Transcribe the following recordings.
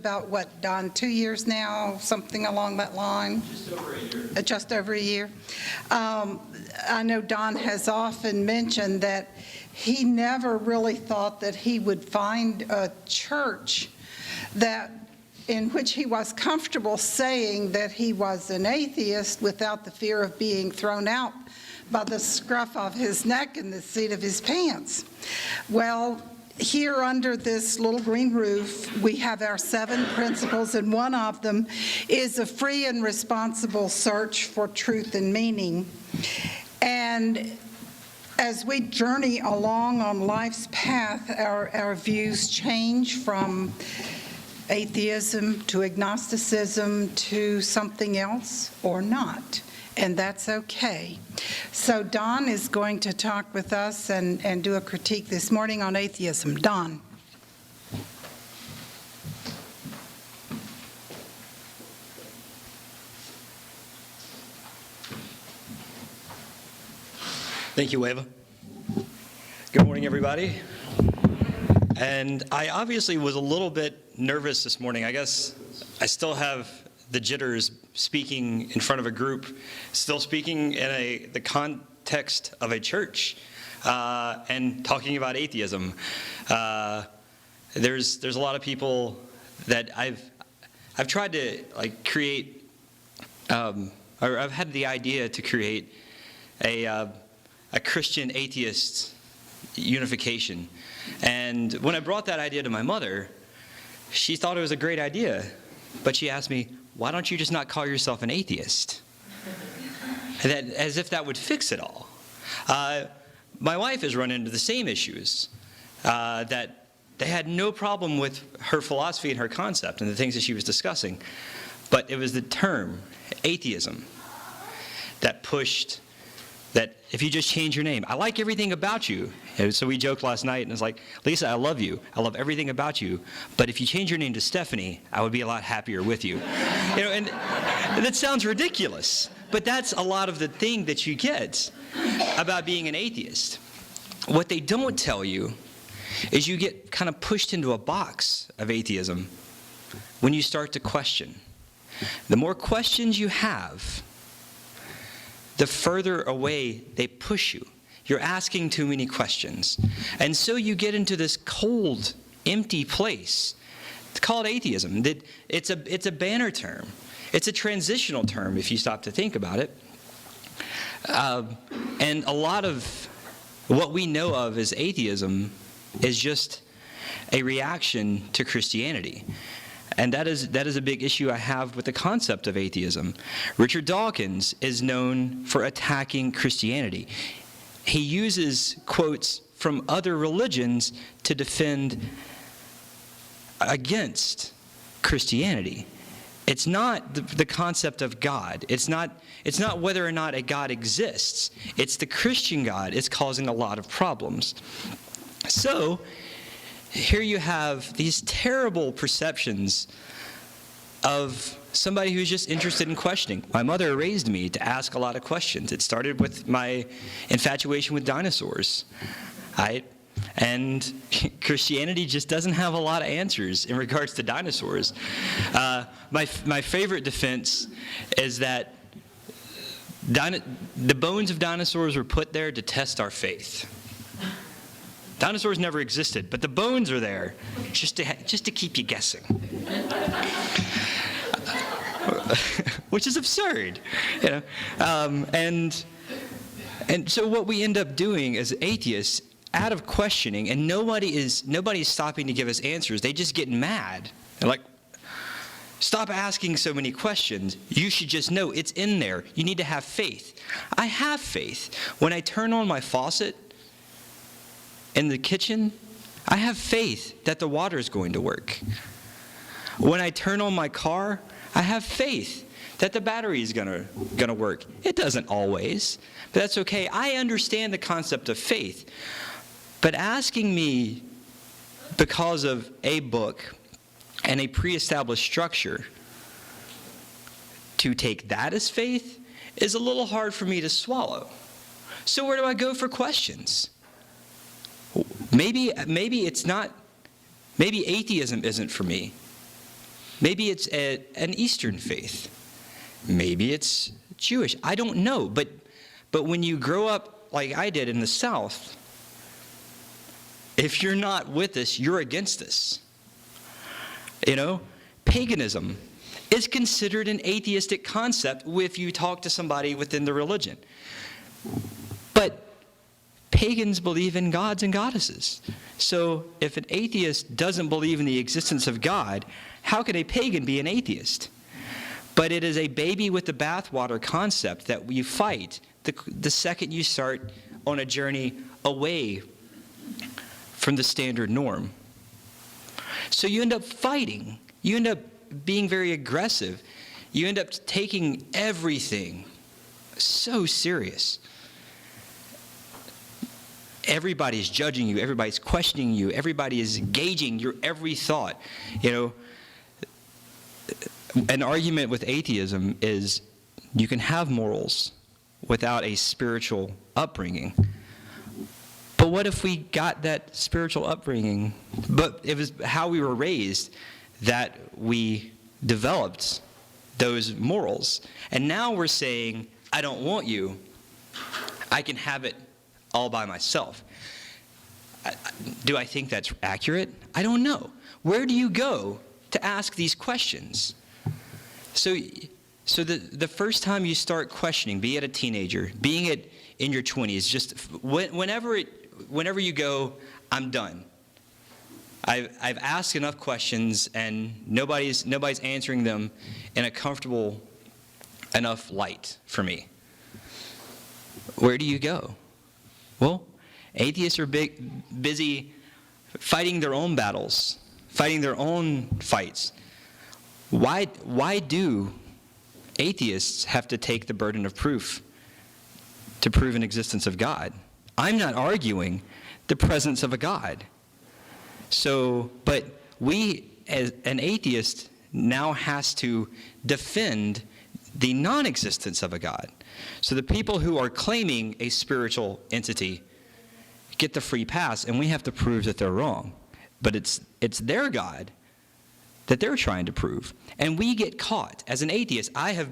about what, Don, 2 years now, something along that line? Just over a year. Just over a year. I know Don has often mentioned that he never really thought that he would find a church in which he was comfortable saying that he was an atheist without the fear of being thrown out by the scruff of his neck and the seat of his pants. Well, here under this little green roof, we have our 7 principles, and one of them is a free and responsible search for truth and meaning. And as we journey along on life's path, our views change from atheism to agnosticism to something else or not, and that's okay. So Don is going to talk with us and do a critique this morning on atheism. Don. Thank you, Eva. Good morning, everybody. And I obviously was a little bit nervous this morning. I guess I still have the jitters speaking in front of a group, still speaking in the context of a church, and talking about atheism. There's a lot of people that I've tried to create, or I've had the idea to create a Christian atheist unification. And when I brought that idea to my mother, she thought it was a great idea, but she asked me, why don't you just not call yourself an atheist? As if that would fix it all. My wife has run into the same issues, that they had no problem with her philosophy and her concept and the things that she was discussing, but it was the term, atheism, that pushed that if you just change your name, I like everything about you. And so we joked last night, and it's like, Lisa, I love you. I love everything about you. But if you change your name to Stephanie, I would be a lot happier with you. And that sounds ridiculous, but that's a lot of the thing that you get about being an atheist. What they don't tell you is you get kind of pushed into a box of atheism when you start to question. The more questions you have, the further away they push you. You're asking too many questions. And so you get into this cold, empty place. It's called atheism. It's a banner term. It's a transitional term if you stop to think about it. And a lot of what we know of as atheism is just a reaction to Christianity. And that is a big issue I have with the concept of atheism. Richard Dawkins is known for attacking Christianity. He uses quotes from other religions to defend against Christianity. It's not the concept of God. It's not whether or not a God exists. It's the Christian God is causing a lot of problems. So here you have these terrible perceptions of somebody who's just interested in questioning. My mother raised me to ask a lot of questions. It started with my infatuation with dinosaurs. And Christianity just doesn't have a lot of answers in regards to dinosaurs. My favorite defense is that the bones of dinosaurs were put there to test our faith. Dinosaurs never existed, but the bones are there just to keep you guessing. Which is absurd. And so what we end up doing as atheists, out of questioning, and nobody's stopping to give us answers. They just get mad. They're like, stop asking so many questions. You should just know it's in there. You need to have faith. I have faith. When I turn on my faucet in the kitchen, I have faith that the water is going to work. When I turn on my car, I have faith that the battery is gonna work. It doesn't always, but that's okay. I understand the concept of faith. But asking me because of a book and a pre-established structure to take that as faith is a little hard for me to swallow. So where do I go for questions? Maybe it's not, maybe atheism isn't for me. Maybe it's an Eastern faith. Maybe it's Jewish. I don't know. But when you grow up like I did in the South, if you're not with us, you're against us. Paganism is considered an atheistic concept if you talk to somebody within the religion. But pagans believe in gods and goddesses. So if an atheist doesn't believe in the existence of God, how can a pagan be an atheist? But it is a baby with the bathwater concept that we fight the second you start on a journey away from the standard norm. So you end up fighting. You end up being very aggressive. You end up taking everything so serious. Everybody's judging you. Everybody's questioning you. Everybody is gauging your every thought. An argument with atheism is you can have morals without a spiritual upbringing. But what if we got that spiritual upbringing, but it was how we were raised that we developed those morals? And now we're saying, I don't want you. I can have it all by myself. Do I think that's accurate? I don't know. Where do you go to ask these questions? So the first time you start questioning, be it a teenager, being it in your 20s, just whenever you go, I'm done. I've asked enough questions and nobody's answering them in a comfortable enough light for me. Where do you go? Well, atheists are busy fighting their own battles, fighting their own fights. Why do atheists have to take the burden of proof to prove an existence of God? I'm not arguing the presence of a God. But we, as an atheist, now has to defend the non-existence of a God. So the people who are claiming a spiritual entity get the free pass, and we have to prove that they're wrong. But it's their God that they're trying to prove. And we get caught. As an atheist, I have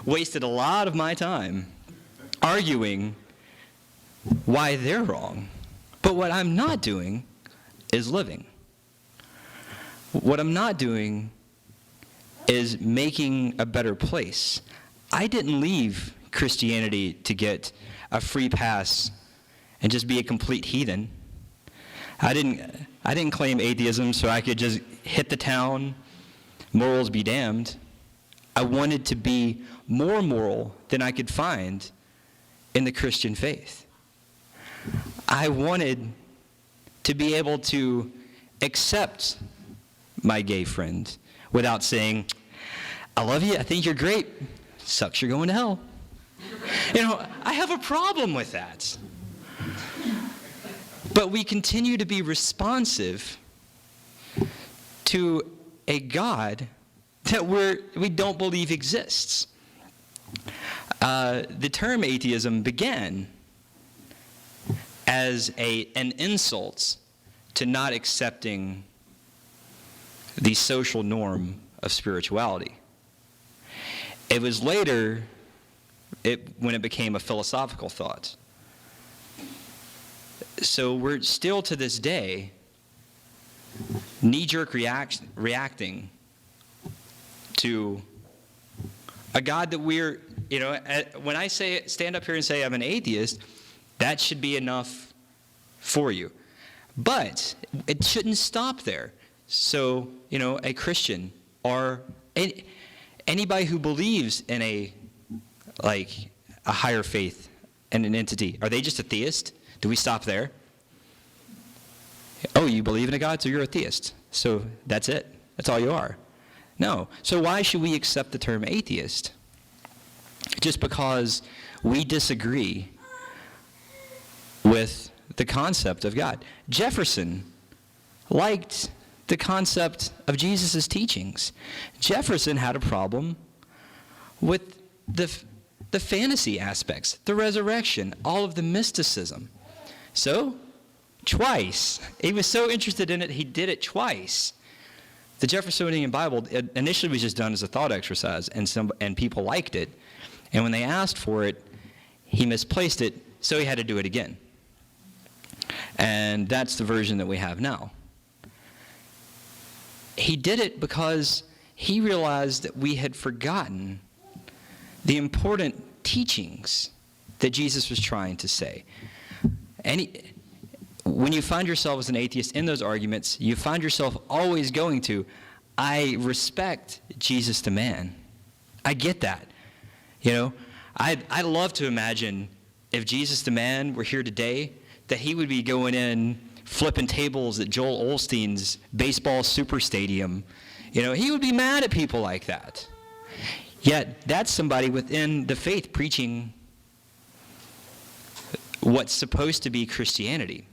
wasted a lot of my time arguing why they're wrong. But what I'm not doing is living. What I'm not doing is making a better place. I didn't leave Christianity to get a free pass and just be a complete heathen. I didn't claim atheism so I could just hit the town, morals be damned. I wanted to be more moral than I could find in the Christian faith. I wanted to be able to accept my gay friend without saying, I love you, I think you're great, sucks you're going to hell. I have a problem with that. But we continue to be responsive to a God that we don't believe exists. The term atheism began as an insult to not accepting the social norm of spirituality. It was later when it became a philosophical thought. So we're still to this day knee-jerk reacting to a God that we're, when I stand up here and say I'm an atheist, that should be enough for you. But it shouldn't stop there. So, a Christian or anybody who believes in a higher faith and an entity, are they just a theist? Do we stop there? Oh, you believe in a God, so you're a theist. So that's it. That's all you are. No. So why should we accept the term atheist? Just because we disagree with the concept of God. Jefferson liked the concept of Jesus' teachings. Jefferson had a problem with the fantasy aspects, the resurrection, all of the mysticism. So, twice, he was so interested in it, he did it twice. The Jeffersonian Bible initially was just done as a thought exercise, and people liked it. And when they asked for it, he misplaced it, so he had to do it again. And that's the version that we have now. He did it because he realized that we had forgotten the important teachings that Jesus was trying to say. When you find yourself as an atheist in those arguments, you find yourself always going to, I respect Jesus the man. I get that. You know, I'd love to imagine if Jesus the man were here today, that he would be going in flipping tables at Joel Osteen's baseball super stadium. You know, he would be mad at people like that. Yet that's somebody within the faith preaching what's supposed to be Christianity.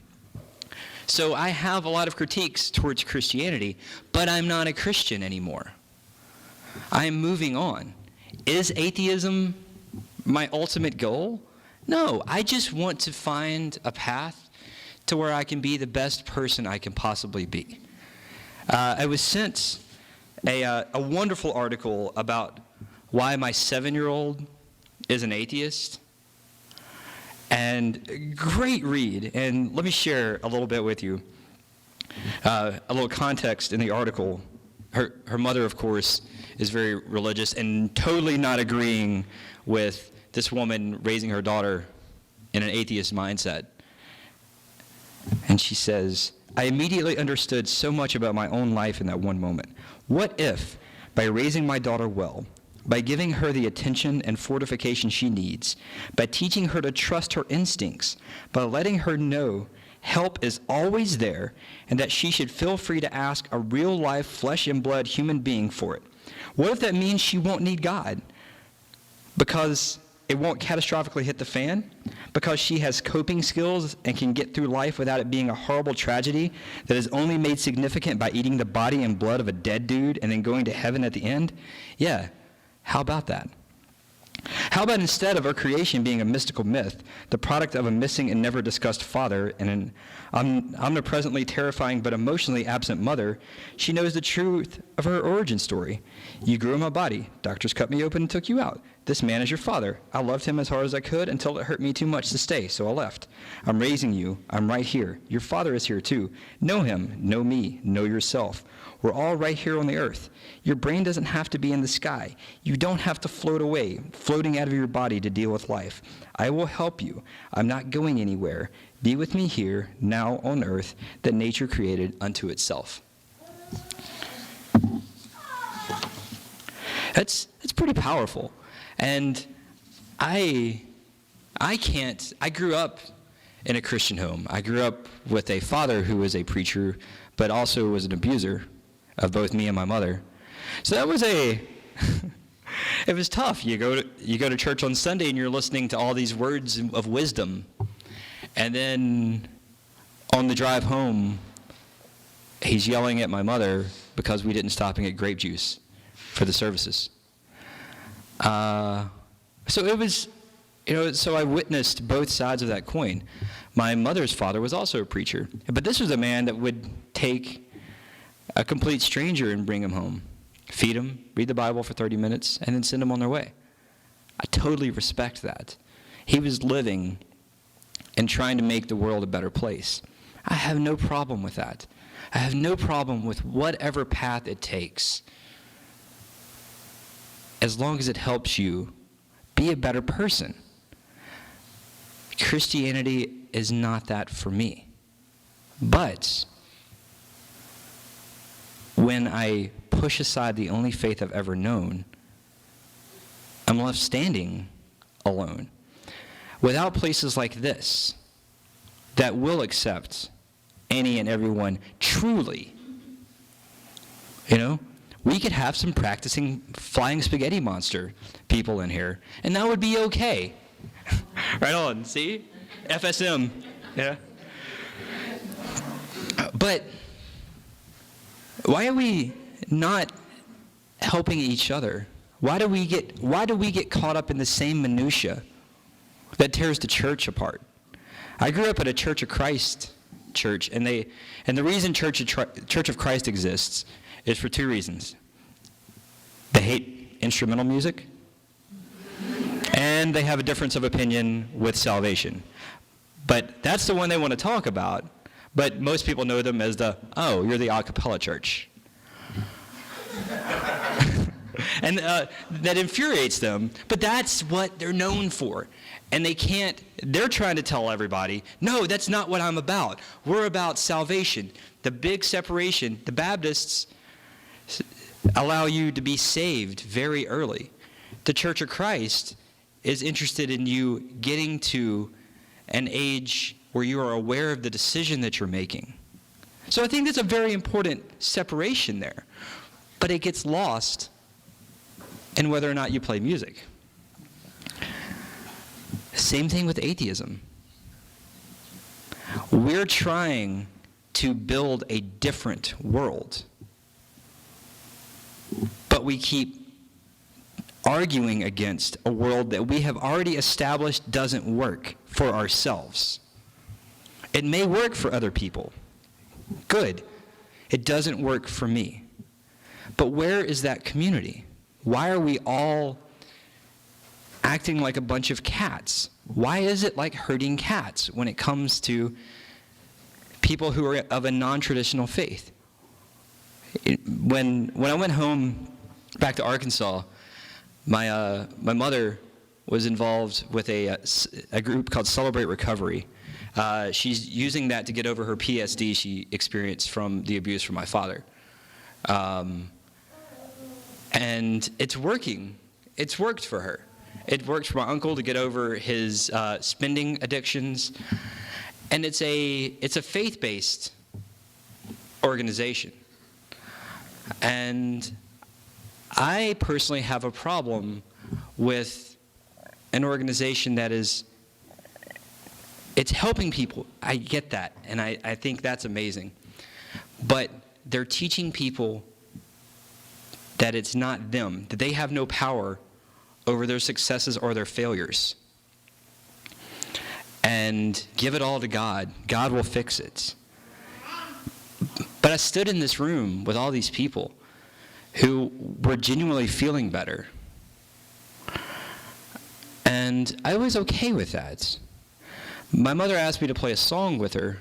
So I have a lot of critiques towards Christianity, but I'm not a Christian anymore. I'm moving on. Is atheism my ultimate goal? No, I just want to find a path to where I can be the best person I can possibly be. I was sent a wonderful article about why my 7-year-old is an atheist. And great read. And let me share a little bit with you. A little context in the article. Her mother, of course, is very religious and totally not agreeing with this woman raising her daughter in an atheist mindset. And she says, I immediately understood so much about my own life in that one moment. What if, by raising my daughter well, by giving her the attention and fortification she needs, by teaching her to trust her instincts, by letting her know help is always there and that she should feel free to ask a real-life, flesh-and-blood human being for it? What if that means she won't need God because it won't catastrophically hit the fan? Because she has coping skills and can get through life without it being a horrible tragedy that is only made significant by eating the body and blood of a dead dude and then going to heaven at the end? Yeah. How about that? How about instead of our creation being a mystical myth, the product of a missing and never discussed father and an omnipresently terrifying but emotionally absent mother, she knows the truth of her origin story. You grew in my body. Doctors cut me open and took you out. This man is your father. I loved him as hard as I could until it hurt me too much to stay, so I left. I'm raising you. I'm right here. Your father is here too. Know him. Know me. Know yourself. We're all right here on the earth. Your brain doesn't have to be in the sky. You don't have to float away, floating out of your body to deal with life. I will help you. I'm not going anywhere. Be with me here, now on earth, that nature created unto itself. That's pretty powerful. And I grew up in a Christian home. I grew up with a father who was a preacher, but also was an abuser of both me and my mother. So that was it was tough. You go to church on Sunday and you're listening to all these words of wisdom. And then on the drive home, he's yelling at my mother because we didn't stop and get grape juice for the services. So it was, so I witnessed both sides of that coin. My mother's father was also a preacher, but this was a man that would take a complete stranger and bring him home, feed him, read the Bible for 30 minutes, and then send him on their way. I totally respect that. He was living and trying to make the world a better place. I have no problem with that. I have no problem with whatever path it takes, as long as it helps you be a better person. Christianity is not that for me. But when I push aside the only faith I've ever known, I'm left standing alone. Without places like this that will accept any and everyone truly, we could have some practicing flying spaghetti monster people in here, and that would be okay. Right on, see? FSM, yeah. But why are we not helping each other? Why do we get caught up in the same minutia that tears the church apart? I grew up at a Church of Christ church, and the reason Church of Christ exists is for two reasons. They hate instrumental music, and they have a difference of opinion with salvation. But that's the one they want to talk about. But most people know them as you're the a cappella church. And that infuriates them, but that's what they're known for. And they're trying to tell everybody, no, that's not what I'm about. We're about salvation. The big separation, the Baptists allow you to be saved very early. The Church of Christ is interested in you getting to an age where you are aware of the decision that you're making. So I think that's a very important separation there. But it gets lost in whether or not you play music. Same thing with atheism. We're trying to build a different world. But we keep arguing against a world that we have already established doesn't work for ourselves. It may work for other people. Good. It doesn't work for me. But where is that community? Why are we all acting like a bunch of cats? Why is it like herding cats when it comes to people who are of a non-traditional faith? When I went home back to Arkansas, my mother was involved with a group called Celebrate Recovery. She's using that to get over her PTSD she experienced from the abuse from my father. And it's working. It's worked for her. It worked for my uncle to get over his spending addictions. And it's a faith-based organization. And I personally have a problem with an organization that it's helping people. I get that, and I think that's amazing. But they're teaching people that it's not them, that they have no power over their successes or their failures. And give it all to God. God will fix it. But I stood in this room with all these people who were genuinely feeling better. And I was okay with that. My mother asked me to play a song with her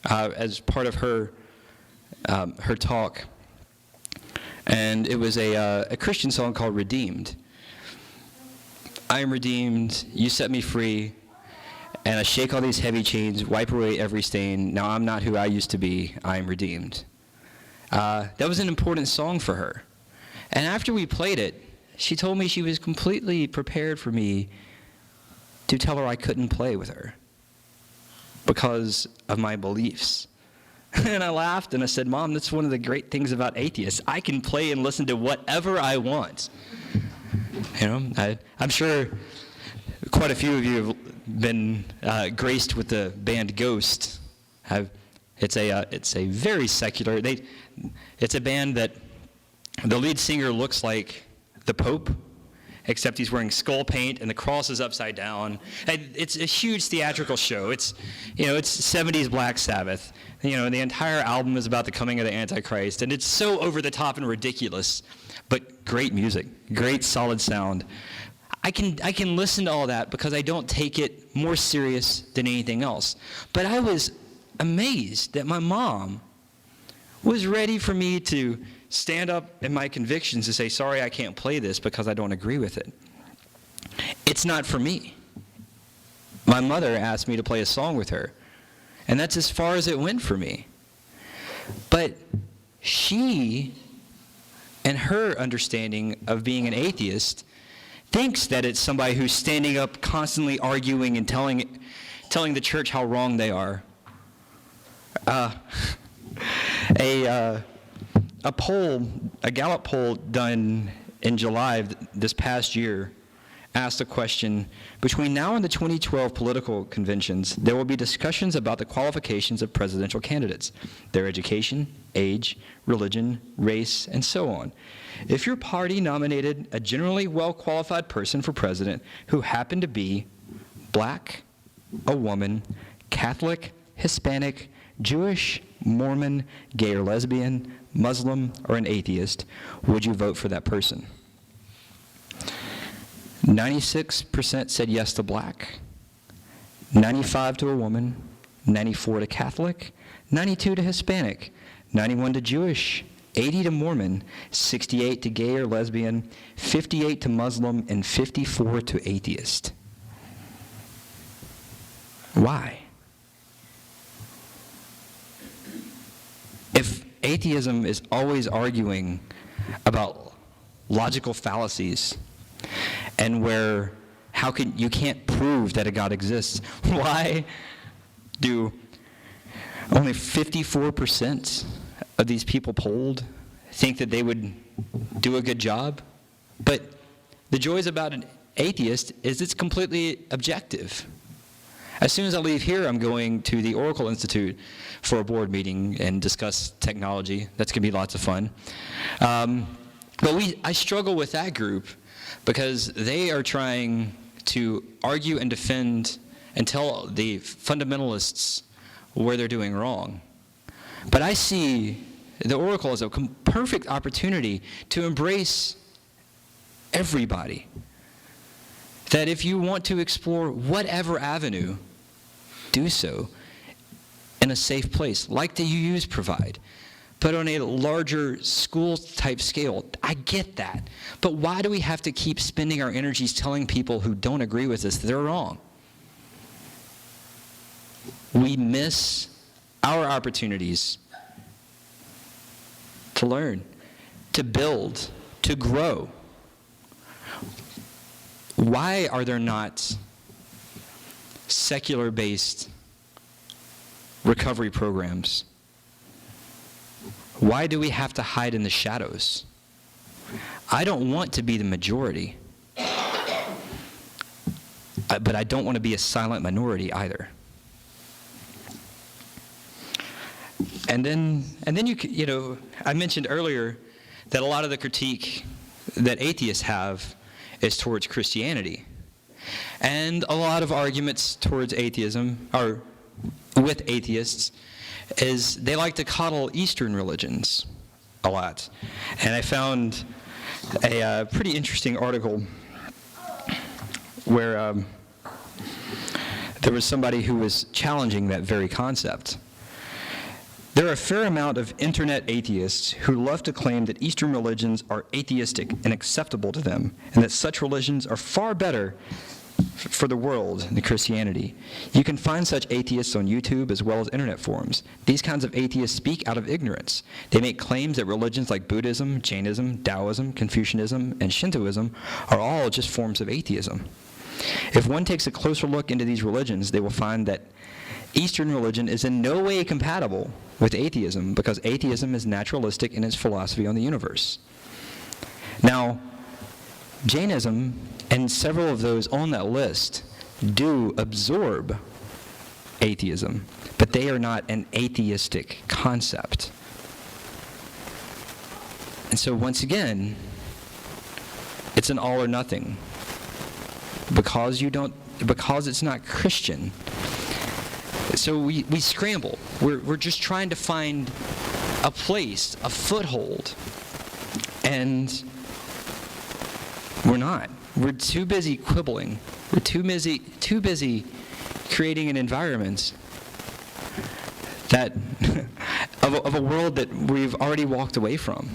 as part of her talk. And it was a Christian song called Redeemed. I am redeemed, you set me free, and I shake all these heavy chains, wipe away every stain. Now I'm not who I used to be, I am redeemed. That was an important song for her. And after we played it, she told me she was completely prepared for me to tell her I couldn't play with her because of my beliefs. And I laughed and I said, Mom, that's one of the great things about atheists. I can play and listen to whatever I want. You know, I'm sure quite a few of you have been graced with the band Ghost. It's a very secular. It's a band that the lead singer looks like the Pope, except he's wearing skull paint and the cross is upside down. And it's a huge theatrical show. It's 70s Black Sabbath. The entire album is about the coming of the Antichrist, and it's so over the top and ridiculous, but great music, great solid sound. I can listen to all that because I don't take it more serious than anything else. But I was amazed that my mom was ready for me to stand up in my convictions and say, sorry, I can't play this because I don't agree with it. It's not for me. My mother asked me to play a song with her, and that's as far as it went for me. But she, and her understanding of being an atheist, thinks that it's somebody who's standing up constantly arguing and telling the church how wrong they are. A Gallup poll done in July of this past year asked the question, between now and the 2012 political conventions, there will be discussions about the qualifications of presidential candidates, their education, age, religion, race, and so on. If your party nominated a generally well-qualified person for president who happened to be Black, a woman, Catholic, Hispanic, Jewish, Mormon, gay or lesbian, Muslim, or an atheist, would you vote for that person? 96% said yes to black, 95 to a woman, 94 to Catholic, 92 to Hispanic, 91 to Jewish, 80 to Mormon, 68 to gay or lesbian, 58 to Muslim, and 54 to atheist. Why? If atheism is always arguing about logical fallacies and where you can't prove that a God exists, why do only 54% of these people polled think that they would do a good job? But the joys about an atheist is it's completely objective. As soon as I leave here, I'm going to the Oracle Institute for a board meeting and discuss technology. That's going to be lots of fun. But I struggle with that group because they are trying to argue and defend and tell the fundamentalists where they're doing wrong. But I see the Oracle as a perfect opportunity to embrace everybody. That if you want to explore whatever avenue, do so in a safe place, like the UUs provide, but on a larger school-type scale. I get that. But why do we have to keep spending our energies telling people who don't agree with us that they're wrong? We miss our opportunities to learn, to build, to grow. Why are there not secular-based recovery programs? Why do we have to hide in the shadows? I don't want to be the majority, but I don't want to be a silent minority either. And then I mentioned earlier that a lot of the critique that atheists have is towards Christianity. And a lot of arguments towards atheism, or with atheists, is they like to coddle Eastern religions a lot. And I found a pretty interesting article where there was somebody who was challenging that very concept. There are a fair amount of internet atheists who love to claim that Eastern religions are atheistic and acceptable to them, and that such religions are far better for the world than Christianity. You can find such atheists on YouTube as well as internet forums. These kinds of atheists speak out of ignorance. They make claims that religions like Buddhism, Jainism, Taoism, Confucianism, and Shintoism are all just forms of atheism. If one takes a closer look into these religions, they will find that Eastern religion is in no way compatible with atheism because atheism is naturalistic in its philosophy on the universe. Now, Jainism and several of those on that list do absorb atheism, but they are not an atheistic concept. And so once again, it's an all or nothing. Because it's not Christian. So we scramble. We're just trying to find a place, a foothold. And we're not. We're too busy quibbling. We're too busy creating an environment that of a world that we've already walked away from.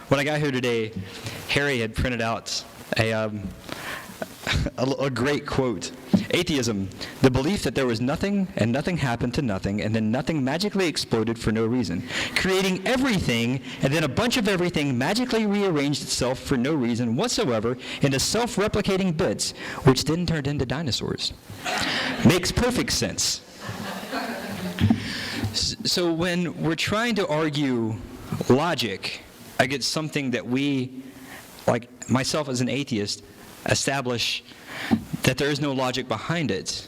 When I got here today, Harry had printed out a great quote. Atheism, the belief that there was nothing and nothing happened to nothing and then nothing magically exploded for no reason, creating everything and then a bunch of everything magically rearranged itself for no reason whatsoever into self-replicating bits, which then turned into dinosaurs. Makes perfect sense. So when we're trying to argue logic against something that we, like myself as an atheist, establish that there is no logic behind it,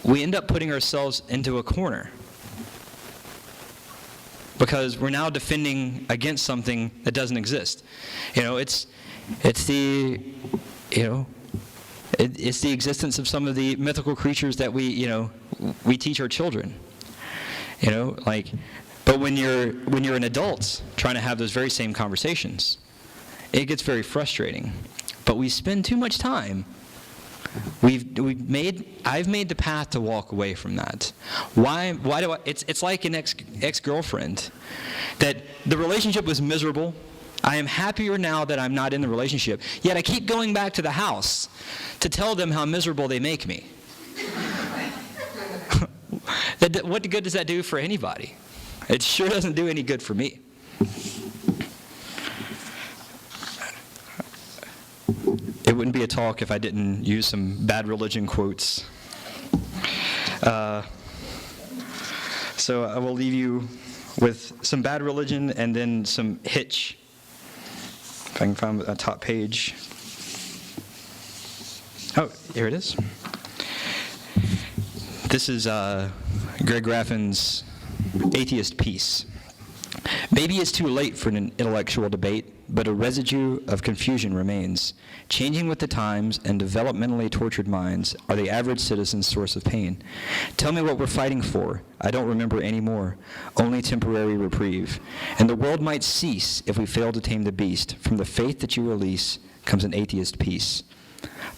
we end up putting ourselves into a corner because we're now defending against something that doesn't exist. It's the existence of some of the mythical creatures that we teach our children. Like But when you're an adult trying to have those very same conversations, it gets very frustrating. But we spend too much time. I've made the path to walk away from that. Why do I? It's like an ex-girlfriend, that the relationship was miserable. I am happier now that I'm not in the relationship. Yet I keep going back to the house to tell them how miserable they make me. What good does that do for anybody? It sure doesn't do any good for me. It wouldn't be a talk if I didn't use some bad religion quotes. So I will leave you with some bad religion and then some Hitch. If I can find a top page. Oh, here it is. This is Greg Graffin's Atheist piece. Maybe it's too late for an intellectual debate, but a residue of confusion remains. Changing with the times and developmentally tortured minds are the average citizen's source of pain. Tell me what we're fighting for. I don't remember anymore. Only temporary reprieve. And the world might cease if we fail to tame the beast. From the faith that you release comes an atheist peace.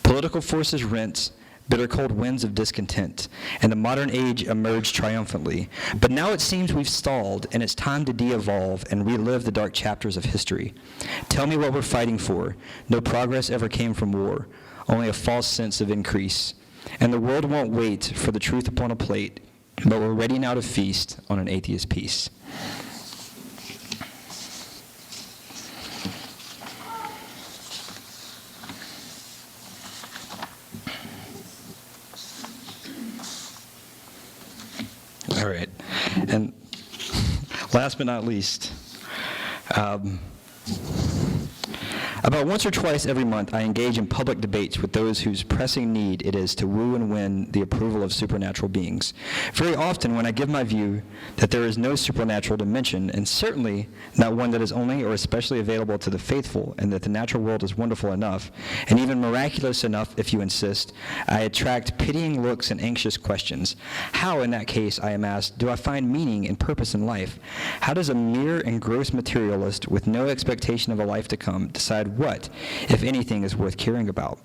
Political forces rent, bitter cold winds of discontent, and the modern age emerged triumphantly. But now it seems we've stalled, and it's time to de-evolve and relive the dark chapters of history. Tell me what we're fighting for. No progress ever came from war, only a false sense of increase. And the world won't wait for the truth upon a plate, but we're ready now to feast on an atheist peace. All right. And last but not least, about once or twice every month, I engage in public debates with those whose pressing need it is to woo and win the approval of supernatural beings. Very often, when I give my view that there is no supernatural dimension, and certainly not one that is only or especially available to the faithful, and that the natural world is wonderful enough, and even miraculous enough if you insist, I attract pitying looks and anxious questions. How, in that case, I am asked, do I find meaning and purpose in life? How does a mere and gross materialist with no expectation of a life to come decide what, if anything, is worth caring about?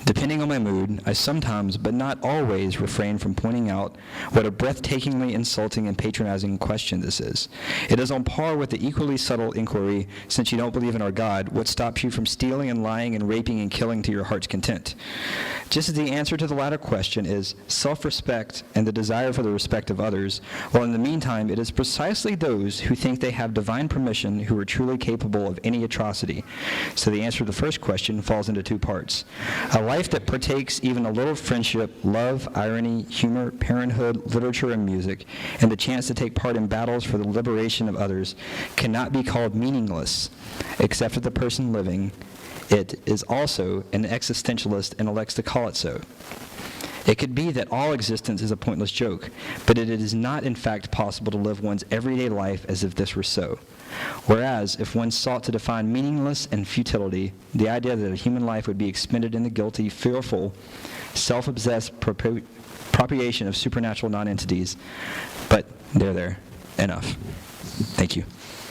Depending on my mood, I sometimes, but not always, refrain from pointing out what a breathtakingly insulting and patronizing question this is. It is on par with the equally subtle inquiry, since you don't believe in our God, what stops you from stealing and lying and raping and killing to your heart's content? Just as the answer to the latter question is self-respect and the desire for the respect of others, while in the meantime it is precisely those who think they have divine permission who are truly capable of any atrocity. So the answer to the first question falls into two parts. A life that partakes even a little friendship, love, irony, humor, parenthood, literature, and music, and the chance to take part in battles for the liberation of others cannot be called meaningless, except that the person living it is also an existentialist and elects to call it so. It could be that all existence is a pointless joke, but it is not in fact possible to live one's everyday life as if this were so. Whereas, if one sought to define meaningless and futility, the idea that a human life would be expended in the guilty, fearful, self-obsessed propagation of supernatural non-entities, but there, enough. Thank you.